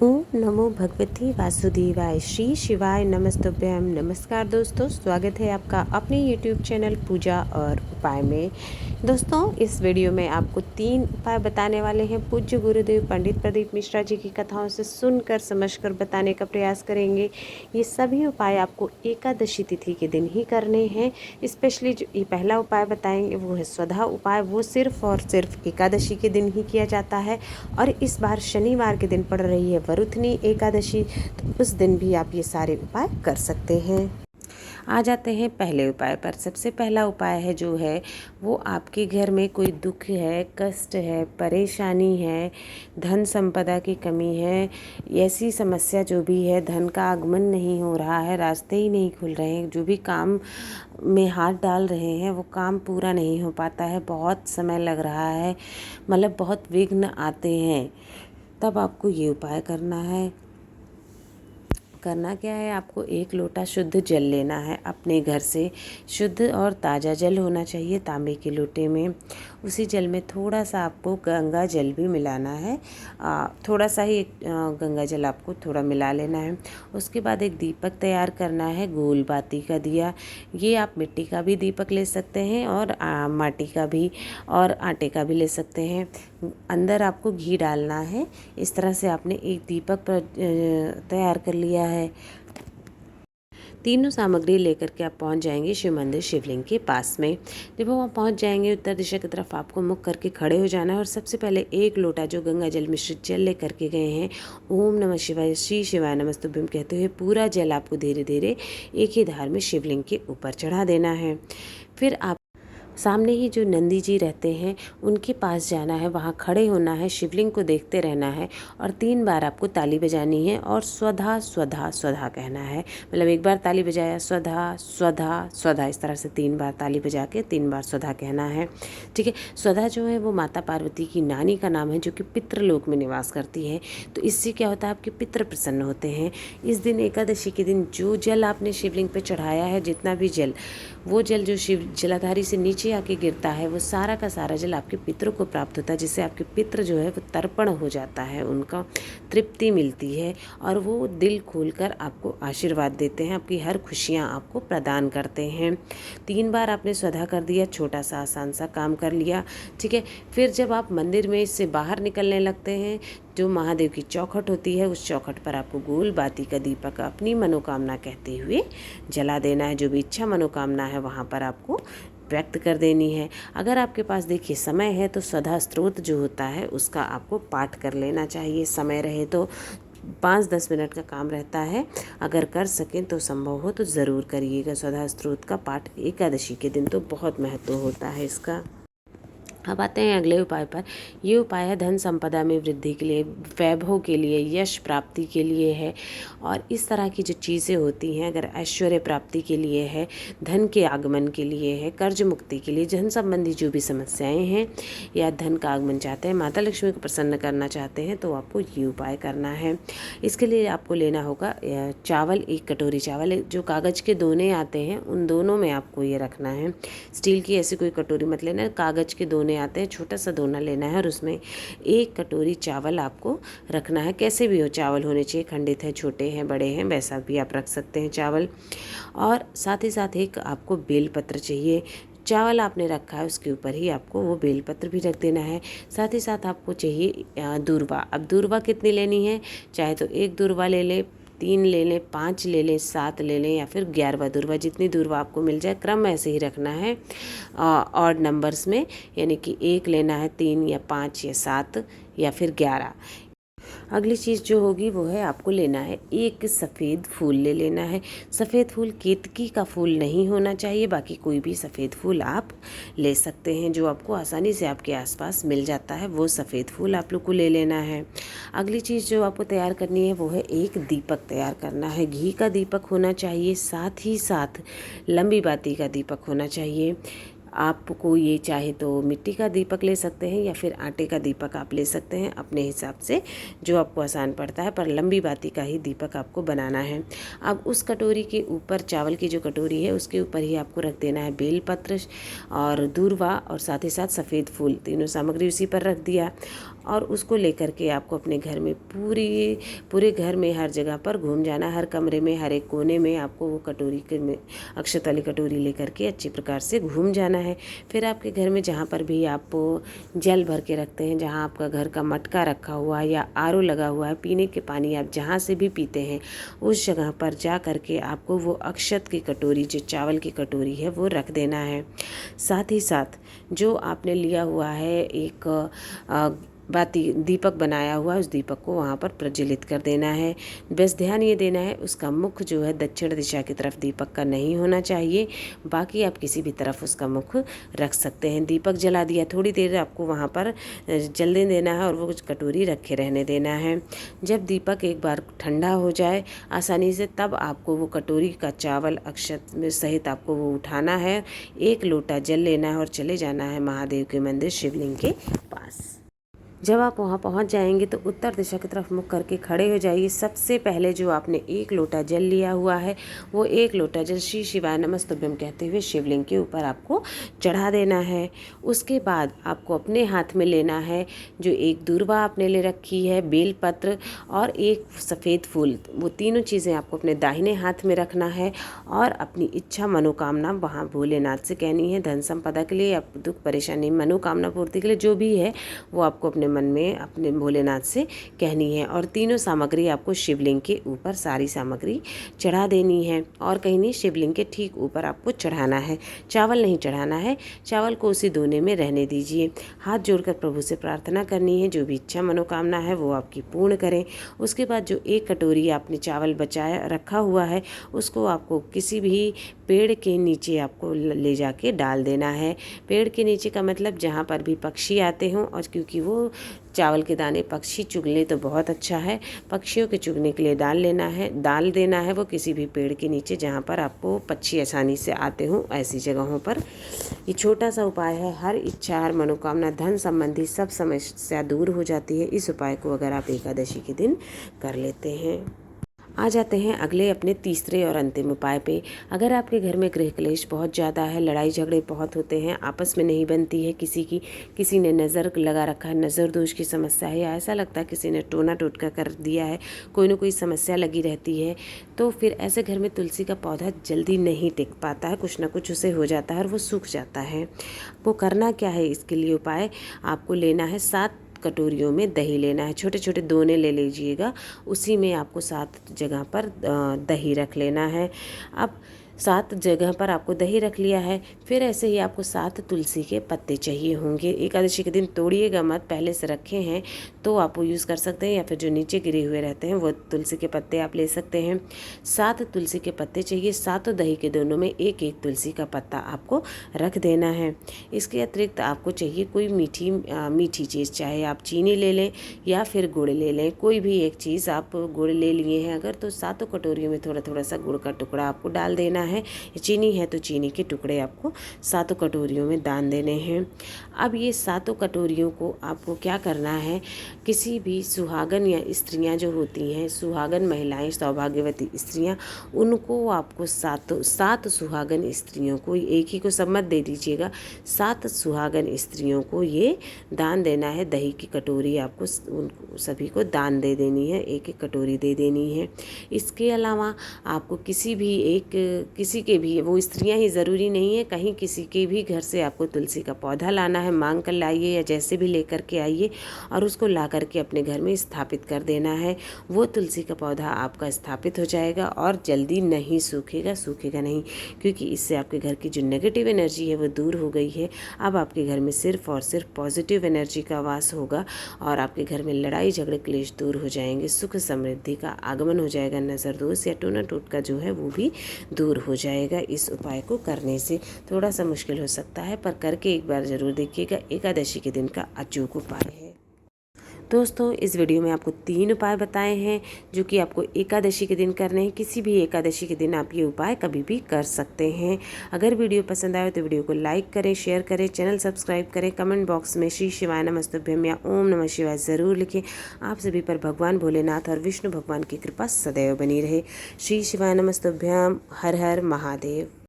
ओम नमो भगवती वासुदेवाय। श्री शिवाय नमस्तुभ्यम। नमस्कार दोस्तों, स्वागत है आपका अपने YouTube चैनल पूजा और उपाय में। दोस्तों, इस वीडियो में आपको 3 उपाय बताने वाले हैं। पूज्य गुरुदेव पंडित प्रदीप मिश्रा जी की कथाओं से सुनकर समझकर बताने का प्रयास करेंगे। ये सभी उपाय आपको एकादशी तिथि के दिन ही करने हैं। स्पेशली जो ये पहला उपाय बताएंगे वो है स्वधा उपाय। वो सिर्फ और सिर्फ एकादशी के दिन ही किया जाता है और इस बार शनिवार के दिन पड़ रही है वरुथनी एकादशी, तो उस दिन भी आप ये सारे उपाय कर सकते हैं। आ जाते हैं पहले उपाय पर। सबसे पहला उपाय है जो है वो आपके घर में कोई दुख है, कष्ट है, परेशानी है, धन संपदा की कमी है, ऐसी समस्या जो भी है, धन का आगमन नहीं हो रहा है, रास्ते ही नहीं खुल रहे हैं, जो भी काम में हाथ डाल रहे हैं वो काम पूरा नहीं हो पाता है, बहुत समय लग रहा है, मतलब बहुत विघ्न आते हैं, तब आपको ये उपाय करना है। करना क्या है, आपको 1 लोटा शुद्ध जल लेना है अपने घर से। शुद्ध और ताज़ा जल होना चाहिए तांबे के लोटे में। उसी जल में थोड़ा सा आपको गंगा जल भी मिलाना है। थोड़ा सा ही गंगा जल आपको थोड़ा मिला लेना है। उसके बाद एक दीपक तैयार करना है, गोल बाती का दिया। ये आप मिट्टी का भी दीपक ले सकते हैं और माटी का भी और आटे का भी ले सकते हैं। अंदर आपको घी डालना है। इस तरह से आपने एक दीपक तैयार कर लिया है। तीनों सामग्री लेकर के आप पहुंच जाएंगे शिव मंदिर शिवलिंग के पास में। जब वहाँ पहुंच जाएंगे, उत्तर दिशा की तरफ आपको मुख करके खड़े हो जाना है और सबसे पहले 1 लोटा जो गंगा जल मिश्रित जल लेकर के गए हैं, ओम नमः शिवाय, श्री शिवाय नमस्तुभ्यम कहते हुए पूरा जल आपको धीरे धीरे एक ही धार में शिवलिंग के ऊपर चढ़ा देना है। फिर आप सामने ही जो नंदी जी रहते हैं उनके पास जाना है, वहाँ खड़े होना है, शिवलिंग को देखते रहना है और 3 बार आपको ताली बजानी है और स्वधा स्वधा स्वधा कहना है। मतलब 1 बार ताली बजाया, स्वधा स्वधा स्वधा, इस तरह से 3 बार ताली बजा के 3 बार स्वधा कहना है। ठीक है। स्वधा जो है वो माता पार्वती की नानी का नाम है जो कि पितृलोक में निवास करती है। तो इससे क्या होता है, आपके पितृ प्रसन्न होते हैं। इस दिन एकादशी के दिन जो जल आपने शिवलिंग पे चढ़ाया है, जितना भी जल, वो जल जो शिव जलाधारी से नीचे आके गिरता है, वो सारा का सारा जल आपके पितरों को प्राप्त होता है, जिससे आपके पितृ जो है वो तर्पण हो जाता है, उनका तृप्ति मिलती है और वो दिल खोलकर आपको आशीर्वाद देते हैं, आपकी हर खुशियाँ आपको प्रदान करते हैं। 3 बार आपने स्वधा कर दिया, छोटा सा आसान सा काम कर लिया। ठीक है। फिर जब आप मंदिर में इससे बाहर निकलने लगते हैं, जो महादेव की चौखट होती है, उस चौखट पर आपको गोल बाती का दीपक अपनी मनोकामना कहते हुए जला देना है। जो भी इच्छा मनोकामना है वहाँ पर आपको व्यक्त कर देनी है। अगर आपके पास देखिए समय है तो स्वधा स्त्रोत जो होता है उसका आपको पाठ कर लेना चाहिए। समय रहे तो 5-10 मिनट का काम रहता है, अगर कर सकें तो संभव हो तो ज़रूर करिएगा। स्वधा स्त्रोत का पाठ एकादशी के दिन तो बहुत महत्व होता है इसका। अब आते हैं अगले उपाय पर। ये उपाय है धन संपदा में वृद्धि के लिए, वैभव के लिए, यश प्राप्ति के लिए है और इस तरह की जो चीज़ें होती हैं, अगर ऐश्वर्य प्राप्ति के लिए है, धन के आगमन के लिए है, कर्ज मुक्ति के लिए, धन संबंधी जो भी समस्याएं हैं या धन का आगमन चाहते हैं, माता लक्ष्मी को प्रसन्न करना चाहते हैं, तो आपको ये उपाय करना है। इसके लिए आपको लेना होगा चावल, 1 कटोरी चावल। जो कागज़ के दोने आते हैं उन दोनों में आपको ये रखना है। स्टील की ऐसी कोई कटोरी मत लेना, कागज़ के दोने आते हैं, छोटा सा दोना लेना है और उसमें 1 कटोरी चावल आपको रखना है। कैसे भी हो चावल होने चाहिए, खंडित है, छोटे हैं, बड़े हैं, वैसा भी आप रख सकते हैं चावल। और साथ ही साथ एक आपको बेलपत्र चाहिए। चावल आपने रखा है उसके ऊपर ही आपको वो बेलपत्र भी रख देना है। साथ ही साथ आपको चाहिए दूर्वा। अब दूर्वा कितनी लेनी है, चाहे तो 1 दूर्वा ले लें, 3 ले लें, 5 ले लें, 7 ले लें या फिर 11वां दूर्वा, जितनी दूर्वा आपको मिल जाए। क्रम ऐसे ही रखना है ऑड नंबर्स में, यानी कि 1 लेना है, 3 या 5 या 7 या फिर 11। अगली चीज़ जो होगी वो है आपको लेना है 1 सफ़ेद फूल ले लेना है। सफ़ेद फूल केतकी का फूल नहीं होना चाहिए, बाकी कोई भी सफ़ेद फूल आप ले सकते हैं जो आपको आसानी से आपके आसपास मिल जाता है, वो सफ़ेद फूल आप लोग को ले लेना है। अगली चीज़ जो आपको तैयार करनी है वो है 1 दीपक तैयार करना है। घी का दीपक होना चाहिए, साथ ही साथ लंबी बाती का दीपक होना चाहिए। आपको ये चाहे तो मिट्टी का दीपक ले सकते हैं या फिर आटे का दीपक आप ले सकते हैं अपने हिसाब से, जो आपको आसान पड़ता है, पर लंबी बाती का ही दीपक आपको बनाना है। अब उस कटोरी के ऊपर, चावल की जो कटोरी है उसके ऊपर ही आपको रख देना है बेलपत्र और दूर्वा और साथ ही साथ सफ़ेद फूल, तीनों सामग्री उसी पर रख दिया। और उसको लेकर के आपको अपने घर में पूरे घर में हर जगह पर घूम जाना, हर कमरे में हर एक कोने में आपको वो कटोरी में अक्षत वाली कटोरी लेकर के अच्छी प्रकार से घूम जाना है। फिर आपके घर में जहाँ पर भी आप जल भर के रखते हैं, जहाँ आपका घर का मटका रखा हुआ है या आरओ लगा हुआ है, पीने के पानी आप जहाँ से भी पीते हैं उस जगह पर जा करके आपको वो अक्षत की कटोरी, जो चावल की कटोरी है, वो रख देना है। साथ ही साथ जो आपने लिया हुआ है एक बाती दीपक बनाया हुआ है, उस दीपक को वहाँ पर प्रज्वलित कर देना है। बस ध्यान ये देना है उसका मुख जो है दक्षिण दिशा की तरफ दीपक का नहीं होना चाहिए, बाकी आप किसी भी तरफ उसका मुख रख सकते हैं। दीपक जला दिया, थोड़ी देर आपको वहाँ पर जलने देना है और वो कुछ कटोरी रखे रहने देना है। जब दीपक एक बार ठंडा हो जाए आसानी से, तब आपको वो कटोरी का चावल अक्षत में सहित आपको वो उठाना है, एक लोटा जल लेना है और चले जाना है महादेव के मंदिर शिवलिंग के पास। जब आप वहाँ पहुँच जाएंगे तो उत्तर दिशा की तरफ मुख करके खड़े हो जाइए। सबसे पहले जो आपने एक लोटा जल लिया हुआ है वो एक लोटा जल श्री शिवाय नमस्तुभ्यम कहते हुए शिवलिंग के ऊपर आपको चढ़ा देना है। उसके बाद आपको अपने हाथ में लेना है जो एक दूर्वा आपने ले रखी है, बेलपत्र और एक सफ़ेद फूल, वो तीनों चीज़ें आपको अपने दाहिने हाथ में रखना है और अपनी इच्छा मनोकामना वहाँ भोलेनाथ से कहनी है। धन संपदा के लिए या दुख परेशानी मनोकामना पूर्ति के लिए जो भी है वो आपको अपने मन में अपने भोलेनाथ से कहनी है। और तीनों सामग्री आपको शिवलिंग के ऊपर सारी सामग्री चढ़ा देनी है और कहीं नहीं, शिवलिंग के ठीक ऊपर आपको चढ़ाना है। चावल नहीं चढ़ाना है, चावल को उसी दोने में रहने दीजिए। हाथ जोड़कर प्रभु से प्रार्थना करनी है जो भी इच्छा मनोकामना है वो आपकी पूर्ण करें। उसके बाद जो एक कटोरी आपने चावल बचाया रखा हुआ है उसको आपको किसी भी पेड़ के नीचे आपको ले जाके डाल देना है। पेड़ के नीचे का मतलब जहाँ पर भी पक्षी आते हों, और क्योंकि वो चावल के दाने पक्षी चुग ले तो बहुत अच्छा है, पक्षियों के चुगने के लिए डाल देना है वो किसी भी पेड़ के नीचे जहाँ पर आपको पक्षी आसानी से आते हों, ऐसी जगहों पर। ये छोटा सा उपाय है, हर इच्छा हर मनोकामना धन संबंधी सब समस्या दूर हो जाती है। इस उपाय को अगर आप एकादशी के दिन कर लेते हैं। आ जाते हैं अगले अपने तीसरे और अंतिम उपाय पे। अगर आपके घर में गृह क्लेश बहुत ज़्यादा है, लड़ाई झगड़े बहुत होते हैं, आपस में नहीं बनती है, किसी ने नज़र लगा रखा है, नज़र दोष की समस्या है, या ऐसा लगता है किसी ने टोना टोटका कर दिया है, कोई ना कोई समस्या लगी रहती है, तो फिर ऐसे घर में तुलसी का पौधा जल्दी नहीं टिक पाता है, कुछ ना कुछ उसे हो जाता है और वो सूख जाता है। वो करना क्या है, इसके लिए उपाय आपको लेना है 7 कटोरियों में दही लेना है, छोटे छोटे दोने ले लीजिएगा, उसी में आपको 7 जगह पर दही रख लेना है। अब 7 जगह पर आपको दही रख लिया है, फिर ऐसे ही आपको 7 तुलसी के पत्ते चाहिए होंगे। एकादशी के दिन तोड़िएगा मत, पहले से रखे हैं तो आप वो यूज़ कर सकते हैं, या फिर जो नीचे गिरे हुए रहते हैं वो तुलसी के पत्ते आप ले सकते हैं। 7 तुलसी के पत्ते चाहिए, 7 दही के दोनों में एक एक तुलसी का पत्ता आपको रख देना है। इसके अतिरिक्त आपको चाहिए कोई मीठी चीज़, चाहे आप चीनी ले लें या फिर गुड़ ले लें, कोई भी एक चीज़। आप गुड़ ले लिए हैं अगर तो 7 कटोरियों में थोड़ा थोड़ा सा गुड़ का टुकड़ा आपको डाल देना है। चीनी है तो चीनी के टुकड़े आपको 7 कटोरियों में डाल देने हैं। अब ये 7 कटोरियों को आपको क्या करना है, किसी भी सुहागन या स्त्रियां जो होती हैं, सुहागन महिलाएं, सौभाग्यवती स्त्रियां, उनको आपको 7 सुहागन स्त्रियों को, एक ही को सब मत दे दीजिएगा, 7 सुहागन स्त्रियों को ये दान देना है। दही की कटोरी आपको उनको सभी को दान दे देनी है, एक एक कटोरी दे देनी है। इसके अलावा आपको किसी के भी, वो स्त्रियां ही ज़रूरी नहीं है, कहीं किसी के भी घर से आपको तुलसी का पौधा लाना है, मांग कर लाइए या जैसे भी लेकर के आइए और उसको ला करके अपने घर में स्थापित कर देना है। वो तुलसी का पौधा आपका स्थापित हो जाएगा और जल्दी नहीं सूखेगा नहीं, क्योंकि इससे आपके घर की जो नेगेटिव एनर्जी है वो दूर हो गई है। अब आपके घर में सिर्फ और सिर्फ पॉजिटिव एनर्जी का वास होगा और आपके घर में लड़ाई झगड़े क्लेश दूर हो जाएंगे, सुख समृद्धि का आगमन हो जाएगा, नज़र दोष या टोना टोटका जो है वो भी दूर हो जाएगा। इस उपाय को करने से थोड़ा सा मुश्किल हो सकता है, पर करके एक बार ज़रूर देखिएगा, एकादशी के दिन का अचूक उपाय है। दोस्तों, इस वीडियो में आपको 3 उपाय बताए हैं जो कि आपको एकादशी के दिन करने हैं। किसी भी एकादशी के दिन आप ये उपाय कभी भी कर सकते हैं। अगर वीडियो पसंद आए तो वीडियो को लाइक करें, शेयर करें, चैनल सब्सक्राइब करें, कमेंट बॉक्स में श्री शिवाय नमस्तुभ्यम या ओम नमः शिवाय ज़रूर लिखें। आप सभी पर भगवान भोलेनाथ और विष्णु भगवान की कृपा सदैव बनी रहे। श्री शिवाय नमस्तुभ्यम। हर हर महादेव।